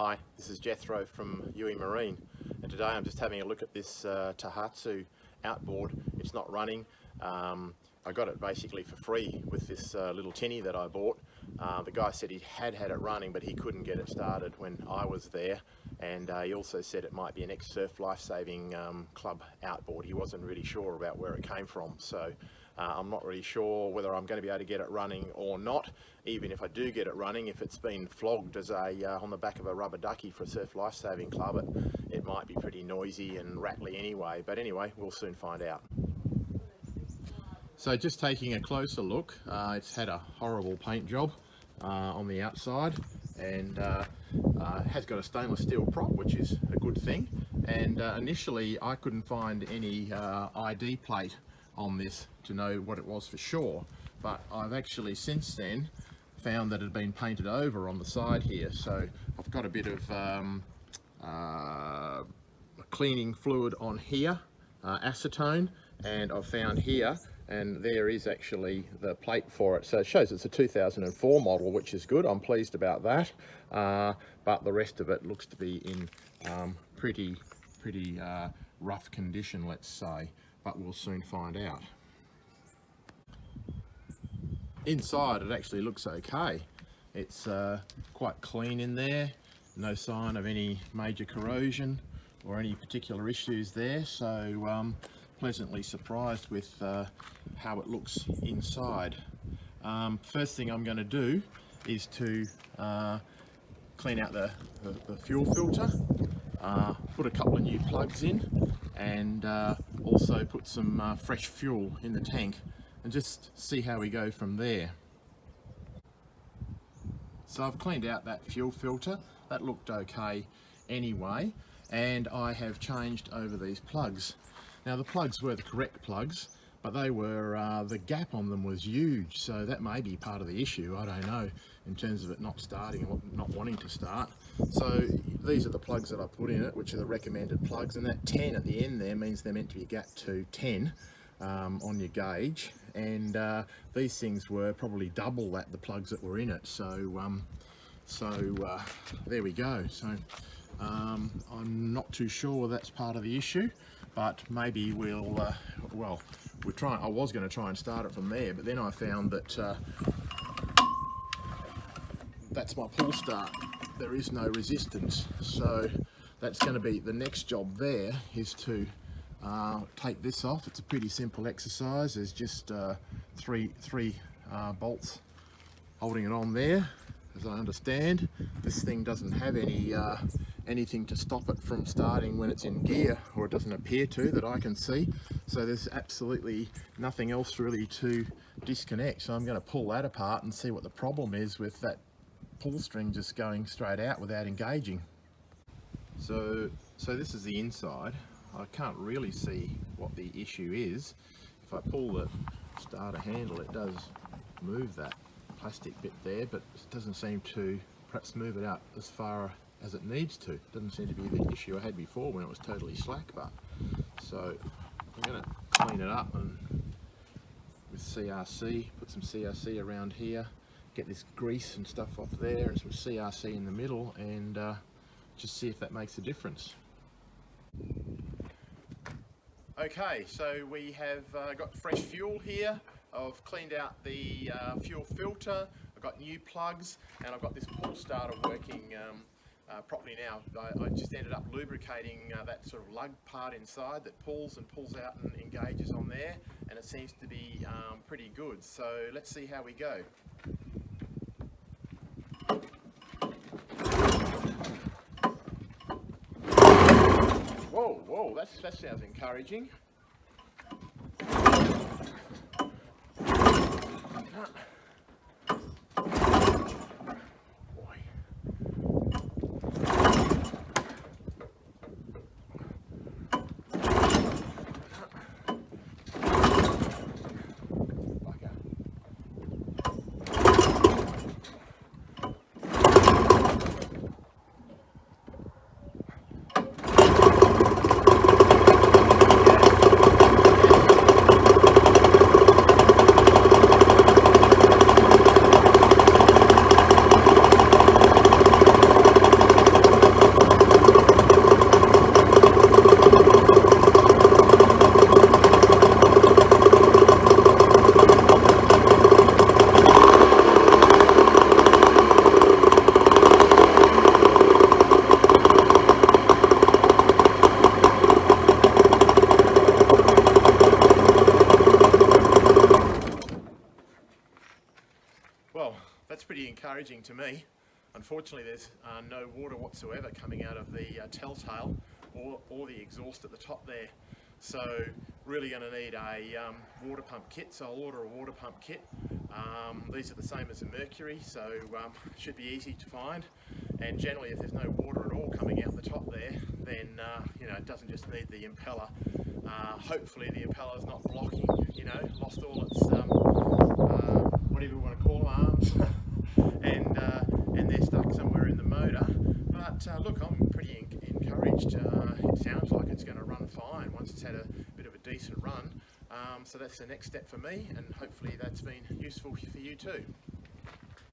Hi, this is Jethro from Mercury, and today I'm just having a look at this Tohatsu Outboard. It's not running. I got it basically for free with this little tinny that I bought. The guy said he had it running, but he couldn't get it started when I was there, and he also said it might be an ex-surf lifesaving club outboard. He wasn't really sure about where it came from, so I'm not really sure whether I'm going to be able to get it running or not. Even if I do get it running, if it's been flogged as on the back of a rubber ducky for a surf lifesaving club, it might be pretty noisy and rattly anyway. But anyway, we'll soon find out. So just taking a closer look, it's had a horrible paint job on the outside, and has got a stainless steel prop, which is a good thing. And initially I couldn't find any ID plate on this to know what it was for sure, but I've actually since then found that it had been painted over on the side here. So I've got a bit of cleaning fluid on here, acetone, and I've found here, and there is actually the plate for it. So it shows it's a 2004 model, which is good. I'm pleased about that, but the rest of it looks to be in pretty rough condition, let's say, but we'll soon find out. Inside it actually looks okay. It's quite clean in there, no sign of any major corrosion or any particular issues there, so pleasantly surprised with how it looks inside. First thing I'm going to do is to clean out the fuel filter, put a couple of new plugs in, and also put some fresh fuel in the tank, and just see how we go from there. So I've cleaned out that fuel filter. That looked okay anyway, and I have changed over these plugs. Now the plugs were the correct plugs, but they were, the gap on them was huge, so that may be part of the issue, I don't know, in terms of it not starting or not wanting to start. So these are the plugs that I put in it, which are the recommended plugs, and that 10 at the end there means they're meant to be gap to 10 on your gauge, and these things were probably double that, the plugs that were in it, so there we go. So I'm not too sure that's part of the issue, but maybe we'll I was going to try and start it from there, but then I found that that's my pull start. There is no resistance, so that's going to be the next job. There is to take this off. It's a pretty simple exercise. There's just three bolts holding it on there, as I understand. This thing doesn't have any anything to stop it from starting when it's in gear, or it doesn't appear to, that I can see. So there's absolutely nothing else really to disconnect. So I'm going to pull that apart and see what the problem is with that pull string just going straight out without engaging. So this is the inside. I can't really see what the issue is. If I pull the starter handle, it does move that plastic bit there, but it doesn't seem to perhaps move it out as far as it needs to. It doesn't seem to be the issue I had before when it was totally slack, but so I'm going to clean it up and with CRC, put some CRC around here, get this grease and stuff off there, and some CRC in the middle, and just see if that makes a difference. Okay, so we have got fresh fuel here. I've cleaned out the fuel filter, I've got new plugs, and I've got this pull starter working properly now. I just ended up lubricating that sort of lug part inside that pulls out and engages on there, and it seems to be pretty good. So let's see how we go. Whoa, that sounds encouraging. Well, that's pretty encouraging to me. Unfortunately, there's no water whatsoever coming out of the telltale or the exhaust at the top there. So really going to need a water pump kit, so I'll order a water pump kit. These are the same as the Mercury, so should be easy to find. And generally, if there's no water at all coming out the top there, then you know, it doesn't just need the impeller. Hopefully the impeller's not blocking, you know, lost all its whatever you want to call them, arms, and they're stuck somewhere in the motor. But look, I'm pretty encouraged. It sounds like it's going to run fine once it's had a bit of a decent run. So that's the next step for me, and hopefully that's been useful for you too.